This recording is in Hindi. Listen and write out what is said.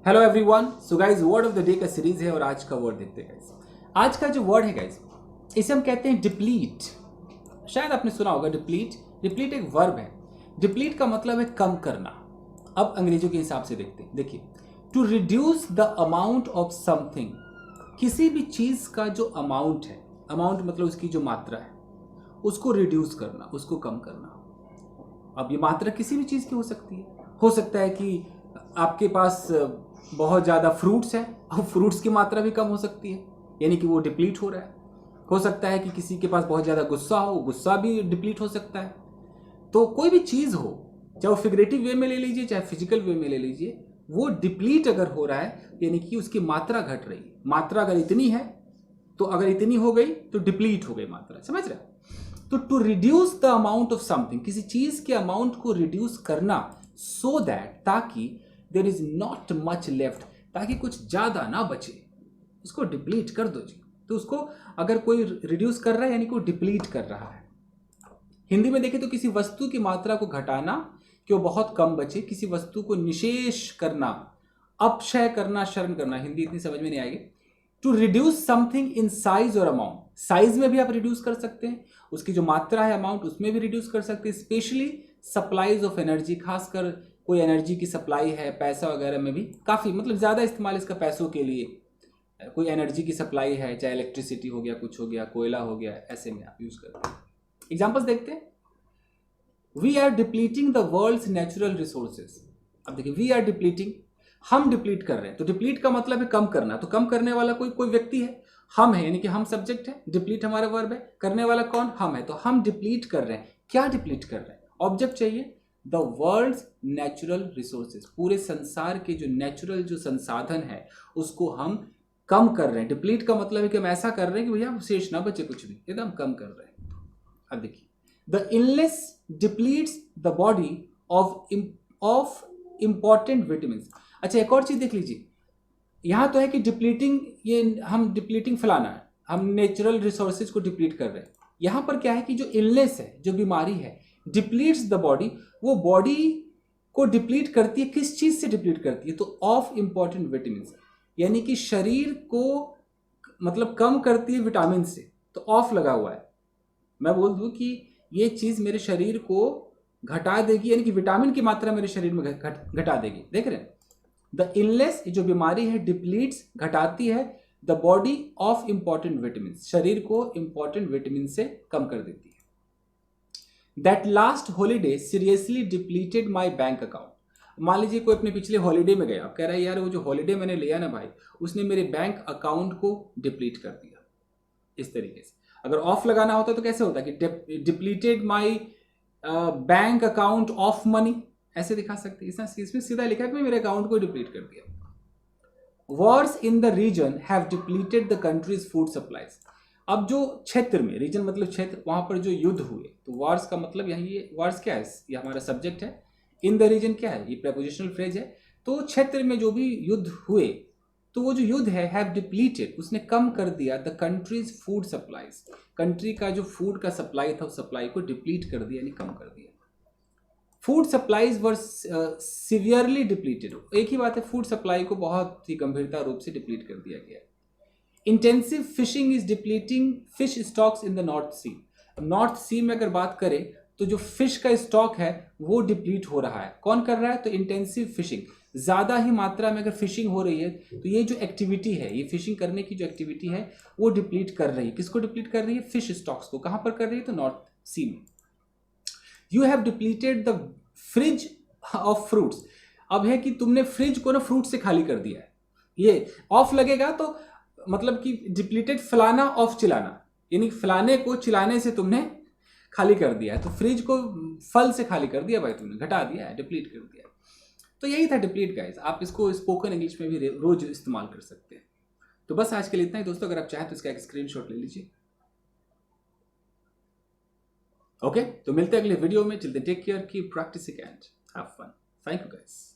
Hello everyone. So guys word of the day का सीरीज है और आज का वर्ड देखते हैं गाइस। आज का जो वर्ड है गाइस, इसे हम कहते हैं डिप्लीट। शायद आपने सुना होगा डिप्लीट। डिप्लीट एक वर्ब है। डिप्लीट का मतलब है कम करना। अब अंग्रेजों के हिसाब से देखते हैं। देखिए, to reduce the amount of something, किसी भी चीज का जो अमाउंट है, अमाउंट मतलब उसकी जो मात्रा है, उसको रिड्यूस करना, उसको कम करना। अब ये मात्रा किसी भी चीज की हो सकती है। हो सकता है कि आपके पास बहुत ज़्यादा फ्रूट्स हैं और फ्रूट्स की मात्रा भी कम हो सकती है, यानी कि वो डिप्लीट हो रहा है। हो सकता है कि किसी के पास बहुत ज़्यादा गुस्सा हो, गुस्सा भी डिप्लीट हो सकता है। तो कोई भी चीज़ हो, चाहे वो फिगरेटिव वे में ले लीजिए चाहे फिजिकल वे में ले लीजिए, वो डिप्लीट अगर हो रहा है यानी कि उसकी मात्रा घट रही है। मात्रा अगर इतनी है तो अगर इतनी हो गई तो डिप्लीट हो गई मात्रा, समझ रहे हैं? तो to reduce the amount of something, किसी चीज के अमाउंट को रिड्यूस करना, सो दैट, ताकि there is not much left, ताकि कुछ ज्यादा ना बचे, उसको डिप्लीट कर दो जी। तो उसको अगर कोई रिड्यूस कर रहा है यानी कि वो डिप्लीट कर रहा है। हिंदी में देखें तो किसी वस्तु की मात्रा को घटाना कि वो बहुत कम बचे, किसी वस्तु को निशेष करना, अपक्षय करना, शर्म करना। हिंदी इतनी समझ में नहीं आएगी। To reduce something in size और अमाउंट, साइज में भी आप रिड्यूस कर सकते हैं, उसकी जो मात्रा है अमाउंट उसमें भी रिड्यूस कर सकते हैं। स्पेशली सप्लाईज ऑफ एनर्जी, खासकर कोई एनर्जी की सप्लाई है, पैसा वगैरह में भी काफ़ी, मतलब ज़्यादा इस्तेमाल इसका पैसों के लिए, कोई एनर्जी की सप्लाई है, चाहे इलेक्ट्रिसिटी हो गया, कुछ हो गया, कोयला हो गया, ऐसे में आप यूज़ करते हैं। एग्जाम्पल्स देखते हैं। We are depleting the world's natural resources. अब देखिए, वी आर डिप्लीटिंग, हम डिप्लीट कर रहे हैं। तो डिप्लीट का मतलब है कम करना। तो कम करने वाला कोई कोई व्यक्ति है, हम है, यानी कि हम सब्जेक्ट है, डिप्लीट हमारा वर्ब है, करने वाला कौन, हम है। तो हम डिप्लीट कर रहे हैं। क्या डिप्लीट कर रहे हैं? ऑब्जेक्ट चाहिए, द वर्ल्ड्स नेचुरल रिसोर्सेज, पूरे संसार के जो नेचुरल जो संसाधन है उसको हम कम कर रहे हैं। डिप्लीट का मतलब है कि हम ऐसा कर रहे हैं कि भैया शेष ना बचे कुछ भी, एकदम कम कर रहे हैं। अब देखिए, the illness depletes the body of important vitamin. अच्छा, एक और चीज देख लीजिए, यहां तो है कि डिप्लीटिंग, ये हम डिप्लीटिंग फलाना है, हम नेचुरल रिसोर्सेज को डिप्लीट कर रहे हैं। यहां पर क्या है कि जो इलनेस है, जो बीमारी है, डिप्लीट्स द बॉडी, वो बॉडी को डिप्लीट करती है। किस चीज से डिप्लीट करती है? तो ऑफ इंपॉर्टेंट विटामिन, यानी कि शरीर को मतलब कम करती है विटामिन से। तो ऑफ लगा हुआ है, मैं बोल दूं कि ये चीज मेरे शरीर को घटा देगी, यानी कि विटामिन की मात्रा मेरे शरीर में घटा देगी। देख रहे हैं? द इलनेस, जो बीमारी है, डिप्लीट्स, घटाती है, the body of important vitamin, शरीर को इंपॉर्टेंट विटामिन से कम कर देती है। That last holiday seriously depleted my bank account. मान लीजिए कोई अपने पिछले हॉलीडे में गया, अब कह रहा है यार वो जो हॉलीडे मैंने लिया ना भाई, उसने मेरे बैंक अकाउंट को डिप्लीट कर दिया। इस तरीके से अगर ऑफ लगाना होता तो कैसे होता कि depleted my bank account of money, ऐसे दिखा सकते हैं। इसमें सीधा लिखा है कि मेरे अकाउंट को डिप्लीट कर दिया। Wars in the region have depleted the country's food supplies. अब जो क्षेत्र में, रीजन मतलब क्षेत्र, वहां पर जो युद्ध हुए, तो वॉर्स का मतलब यही, ये वॉर्स क्या है, ये हमारा सब्जेक्ट है। इन द रीजन क्या है, ये प्रेपोजिशनल फ्रेज है। तो क्षेत्र में जो भी युद्ध हुए, तो वो जो युद्ध है, हैव डिप्लीटेड, उसने कम कर दिया the country's food supplies, country का जो फूड का सप्लाई था उस सप्लाई को डिप्लीट कर दिया, यानी कम कर दिया। फूड सप्लाईज वर सिवियरली डिप्लीटेड। एक ही बात है, फूड सप्लाई को बहुत ही गंभीरता रूप से डिप्लीट कर दिया गया। Intensive fishing is depleting fish stocks in the North Sea. North Sea में अगर बात करें तो जो फिश का स्टॉक है वो डिप्लीट हो रहा है। कौन कर रहा है? तो इंटेंसिव फिशिंग, ज्यादा ही मात्रा में अगर फिशिंग हो रही है तो ये जो एक्टिविटी है, ये फिशिंग करने की जो एक्टिविटी है वो डिप्लीट कर रही है। किसको डिप्लीट कर रही है? फिश स्टॉक्स को। कहां पर कर रही है? तो नॉर्थ सी में। You have depleted the fridge of fruits. अब है कि तुमने फ्रिज को ना फ्रूट से खाली कर दिया है। ये ऑफ लगेगा तो मतलब कि डिप्लीटेड फलाना ऑफ चिलाना, यानी फलाने को चिलाने से तुमने खाली कर दिया है। तो फ्रिज को फल से खाली कर दिया भाई तुमने, घटा दिया है, डिप्लीट कर दिया। तो यही था डिप्लीट गाइस। आप इसको स्पोकन इंग्लिश में भी रोज इस्तेमाल कर सकते हैं। तो बस आज के लिए इतना ही दोस्तों। अगर आप चाहें तो इसका एक स्क्रीनशॉट ले लीजिए। ओके, तो मिलते हैं अगले वीडियो में। Till then take care, keep practising and have fun. Thank you guys.